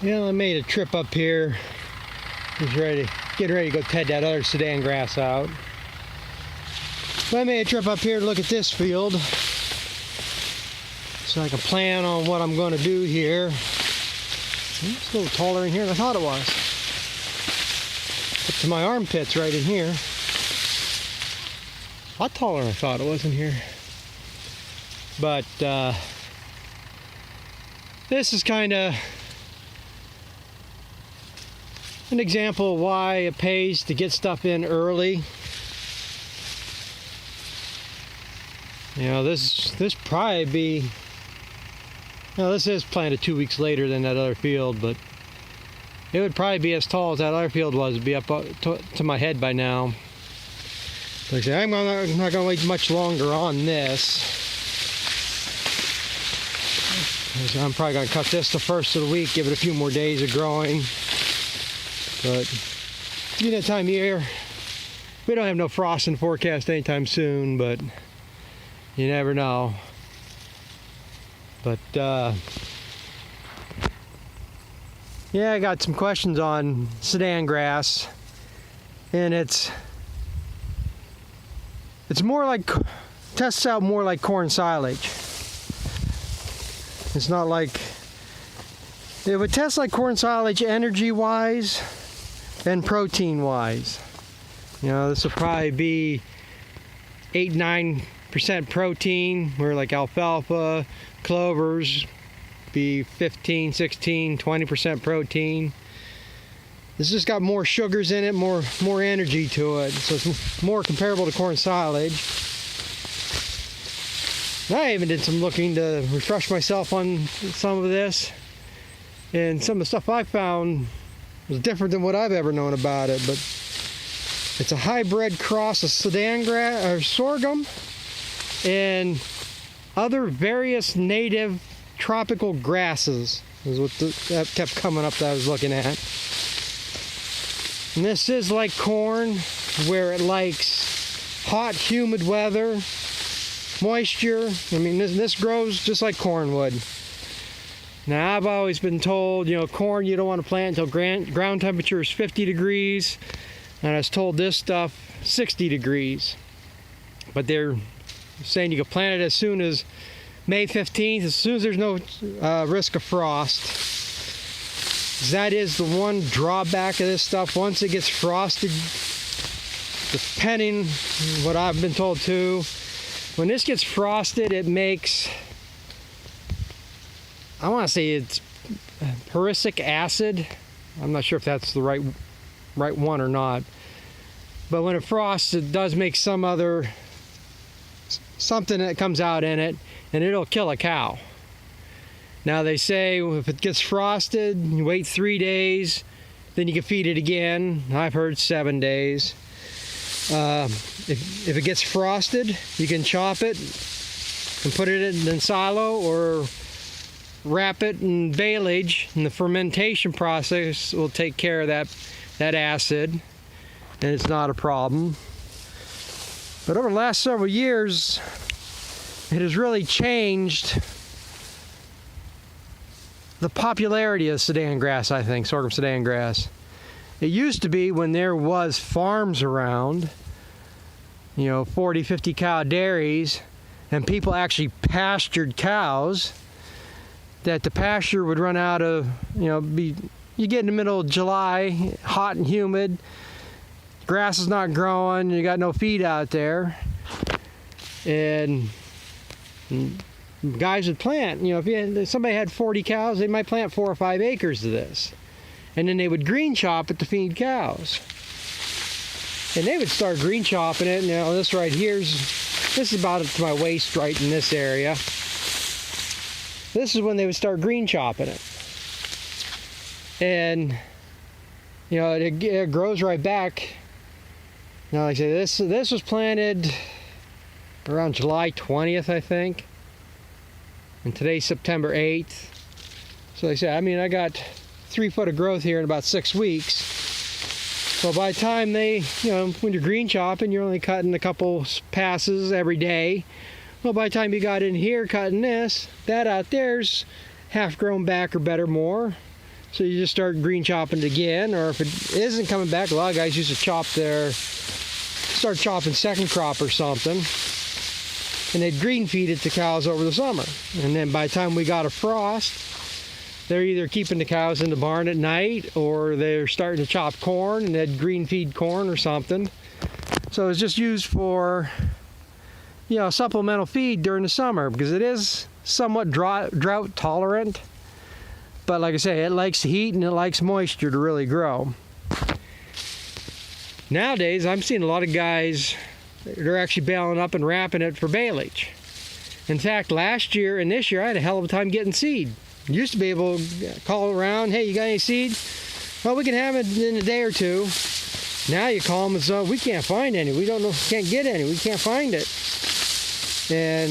Yeah, I made a trip up here. Getting ready to go head that other Sudan grass out. But I made a trip up here to look at this field, so I can plan on what I'm going to do here. It's a little taller in here than I thought it was. Up to my armpits right in here. A lot taller than I thought it was in here. But this is kind of an example of why it pays to get stuff in early. You know, this probably be, now this is planted 2 weeks later than that other field, but it would probably be as tall as that other field was. It'd be up to my head by now. Like I say, I'm not going to wait much longer on this. I'm probably going to cut this the first of the week, give it a few more days of growing. But you know, that time of year, we don't have no frost in the forecast anytime soon, but you never know. But yeah, I got some questions on Sudan grass, and it's more like, tests out more like corn silage. It's not like, it would test like corn silage energy wise and protein wise. You know, this will probably be 8-9% protein, where like alfalfa, clovers be 15, 16, 20% protein. This just got more sugars in it, more energy to it, so it's more comparable to corn silage. I even did some looking to refresh myself on some of this, and some of the stuff I found was different than what I've ever known about it. But it's a hybrid cross of Sudan grass or sorghum and other various native tropical grasses is what that kept coming up that I was looking at. And this is like corn, where it likes hot, humid weather, moisture. I mean, this grows just like corn would. Now, I've always been told, you know, corn you don't want to plant until ground temperature is 50 degrees. And I was told this stuff 60 degrees. But they're saying you can plant it as soon as May 15th, as soon as there's no risk of frost. That is the one drawback of this stuff. Once it gets frosted, depending what I've been told too, when this gets frosted, it makes, I want to say it's prussic acid. I'm not sure if that's the right one or not. But when it frosts, it does make something that comes out in it, and it'll kill a cow. Now they say if it gets frosted, you wait 3 days, then you can feed it again. I've heard 7 days. If it gets frosted, you can chop it and put it in a silo or wrap it in baleage, and the fermentation process will take care of that acid, and it's not a problem. But over the last several years, it has really changed the popularity of Sudan grass, I think, sorghum Sudan grass. It used to be, when there was farms around, you know, 40, 50 cow dairies, and people actually pastured cows, that the pasture would run out of, you know, you get in the middle of July, hot and humid, grass is not growing, you got no feed out there, and guys would plant, you know, if somebody had 40 cows, they might plant 4 or 5 acres of this. And then they would green chop it to feed cows. And they would start green chopping it. Now this right this is about to my waist right in this area. This is when they would start green chopping it. And, you know, it grows right back. Now, like I say, this was planted around July 20th, I think. And today's September 8th. So like I said, I mean, I got 3 foot of growth here in about 6 weeks. So by the time you know, when you're green chopping, you're only cutting a couple passes every day. Well, by the time you got in here cutting this, that out there's half grown back or better more. So you just start green chopping it again, or if it isn't coming back, a lot of guys used to start chopping second crop or something, and they'd green feed it to cows over the summer. And then by the time we got a frost, they're either keeping the cows in the barn at night, or they're starting to chop corn and they'd green feed corn or something. So it's just used for, supplemental feed during the summer, because it is somewhat drought tolerant. But like I say, it likes heat and it likes moisture to really grow. Nowadays, I'm seeing a lot of guys, they're actually baling up and wrapping it for baleage. In fact, last year and this year, I had a hell of a time getting seed. Used to be able to call around, hey, you got any seed? Well, we can have it in a day or two. Now you call them and say, we can't find any. We don't know, can't get any. We can't find it. And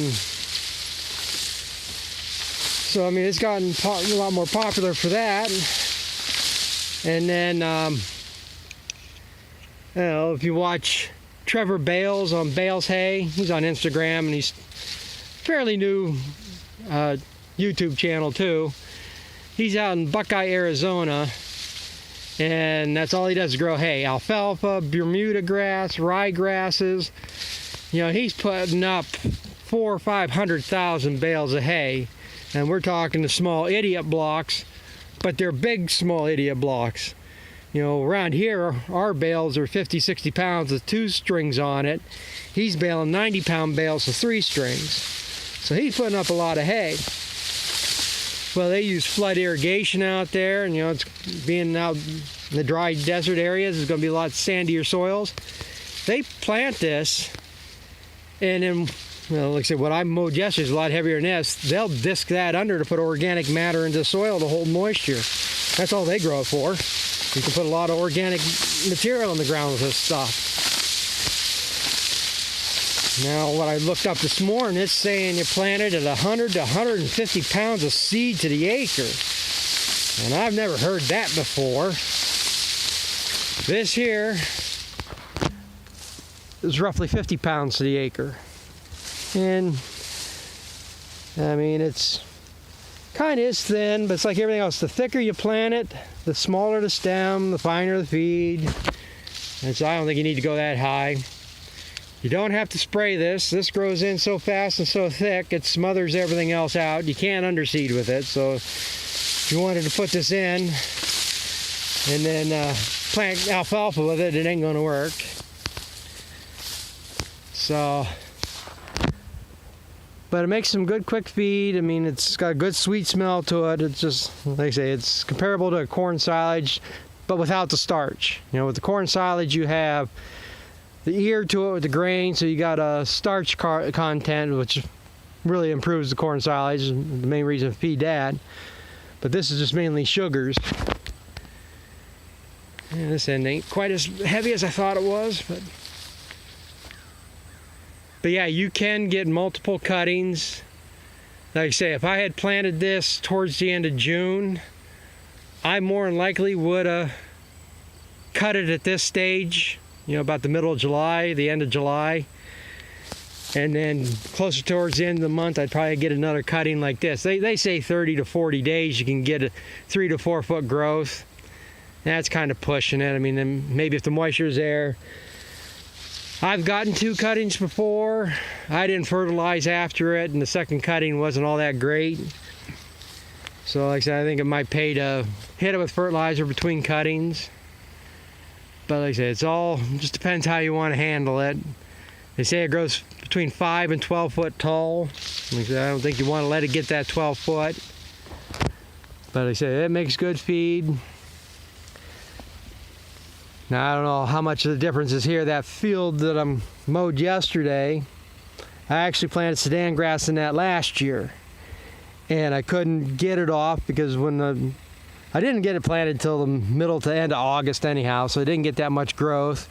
so, I mean, it's gotten a lot more popular for that. And then, if you watch Trevor Bales on Bales Hay, he's on Instagram, and he's fairly new YouTube channel too. He's out in Buckeye, Arizona, and that's all he does is grow hay. Alfalfa, Bermuda grass, ryegrasses. He's putting up 400,000 or 500,000 bales of hay, and we're talking the small idiot blocks, but they're big small idiot blocks. Around here, our bales are 50, 60 pounds with 2 strings on it. He's baling 90-pound bales with 3 strings. So he's putting up a lot of hay. Well, they use flood irrigation out there, and it's being out in the dry desert areas, there's going to be a lot sandier soils. They plant this, and then, like I said, what I mowed yesterday is a lot heavier than this. They'll disc that under to put organic matter into the soil to hold moisture. That's all they grow it for. You can put a lot of organic material in the ground with this stuff. Now, what I looked up this morning, it's saying you planted at 100 to 150 pounds of seed to the acre. And I've never heard that before. This here is roughly 50 pounds to the acre. And, I mean, it's kind of is thin, but it's like everything else. The thicker you plant it, the smaller the stem, the finer the feed. And so I don't think you need to go that high. You don't have to spray this. This grows in so fast and so thick, it smothers everything else out. You can't underseed with it. So if you wanted to put this in and then plant alfalfa with it, it ain't going to work. So, but it makes some good quick feed. I mean, it's got a good sweet smell to it. It's just, like I say, it's comparable to a corn silage, but without the starch. With the corn silage, you have the ear to it with the grain, so you got a starch content, which really improves the corn silage. The main reason to feed that. But this is just mainly sugars. And this end ain't quite as heavy as I thought it was, but yeah, you can get multiple cuttings. Like I say, if I had planted this towards the end of June, I more than likely would have cut it at this stage, about the middle of July, the end of July. And then closer towards the end of the month, I'd probably get another cutting like this. They say 30 to 40 days you can get a 3 to 4 foot growth. That's kind of pushing it. I mean, then maybe if the moisture's there. I've gotten 2 cuttings before. I didn't fertilize after it, and the second cutting wasn't all that great. So like I said, I think it might pay to hit it with fertilizer between cuttings. But like I said, it's all just depends how you want to handle it. They say it grows between 5 and 12 foot tall. Like I said, I don't think you want to let it get that 12 foot. But like I said, it makes good feed. Now, I don't know how much of the difference is here. That field that I mowed yesterday, I actually planted Sudan grass in that last year. And I couldn't get it off because I didn't get it planted until the middle to end of August anyhow, so I didn't get that much growth.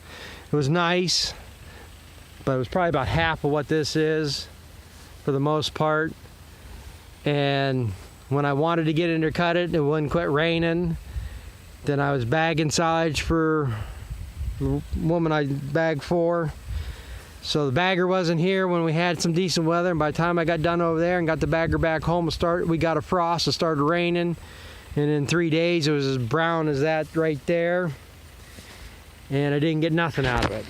It was nice, but it was probably about half of what this is for the most part. And when I wanted to get intercut it, it wouldn't quit raining. Then I was bagging silage for the woman I bagged for. So the bagger wasn't here when we had some decent weather, and by the time I got done over there and got the bagger back home, we got a frost, it started raining, And in 3 days, it was as brown as that right there. And I didn't get nothing out of it.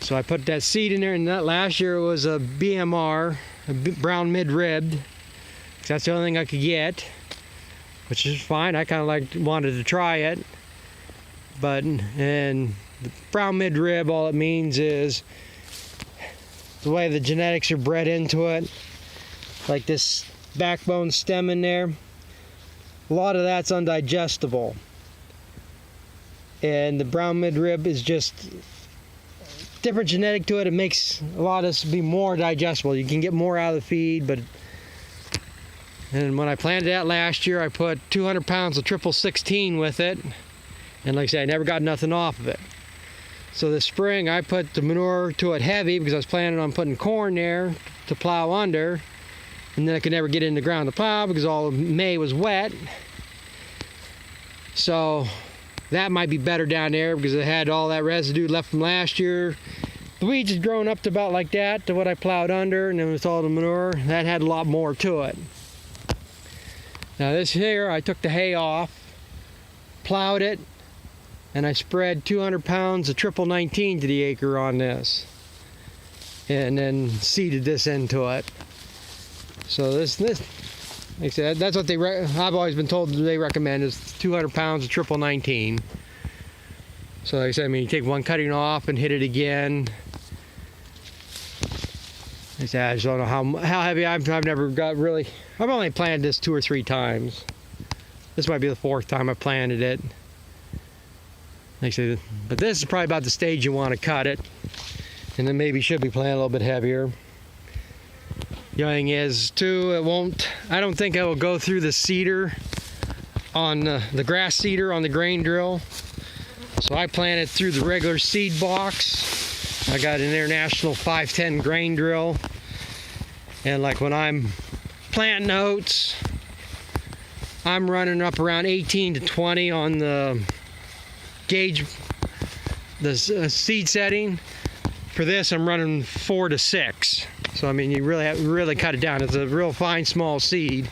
So I put that seed in there, and that last year it was a BMR, a brown mid-ribbed. That's the only thing I could get, which is fine. I kind of wanted to try it. And the brown mid-rib, all it means is the way the genetics are bred into it, like this backbone stem in there, a lot of that's undigestible. And the brown mid-rib is just different genetic to it. It makes a lot of this be more digestible. You can get more out of the feed, and when I planted that last year, I put 200 pounds of triple 16 with it. And like I said, I never got nothing off of it. So this spring, I put the manure to it heavy because I was planning on putting corn there to plow under. And then I could never get in the ground to plow because all of May was wet. So that might be better down there because it had all that residue left from last year. The weeds had grown up to about like that, to what I plowed under, and then with all the manure, that had a lot more to it. Now this here, I took the hay off, plowed it, and I spread 200 pounds of triple 19 to the acre on this, and then seeded this into it. So this like I said, that's what I've always been told they recommend is 200 pounds of triple 19. So like I said, I mean, you take one cutting off and hit it again. Like I said, I just don't know how heavy. I've never got really. I've only planted this 2 or 3 times. This might be the 4th time I planted it. Like I said, but this is probably about the stage you want to cut it, and then maybe should be planted a little bit heavier. The only thing is, too, it won't. I don't think it will go through the seeder on the grass seeder on the grain drill. So I planted through the regular seed box. I got an International 510 grain drill, and like when I'm planting oats, I'm running up around 18 to 20 on the gauge, the seed setting. For this, I'm running 4 to 6. So I mean, you really have to really cut it down. It's a real fine, small seed.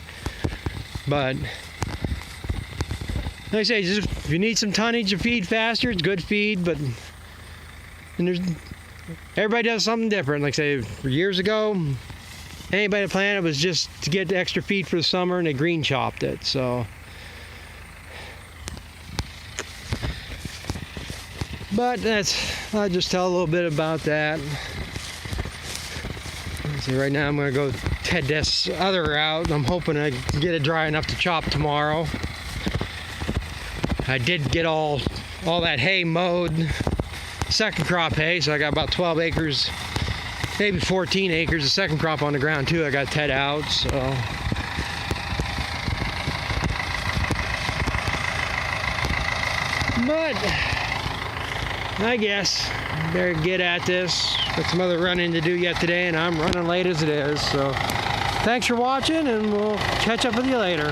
But like I say, just if you need some tonnage to feed faster, it's good feed. But everybody does something different. Like I say, years ago, anybody that planted was just to get the extra feed for the summer, and they green chopped it. So, but I'll just tell a little bit about that. See, right now I'm going to go head this other out. I'm hoping I can get it dry enough to chop tomorrow. I did get all that hay mowed, second crop hay, so I got about 12 acres, maybe 14 acres of second crop on the ground too. I got ted out, so. But I guess I better get at this. Got some other running to do yet today, and I'm running late as it is. So thanks for watching, and we'll catch up with you later.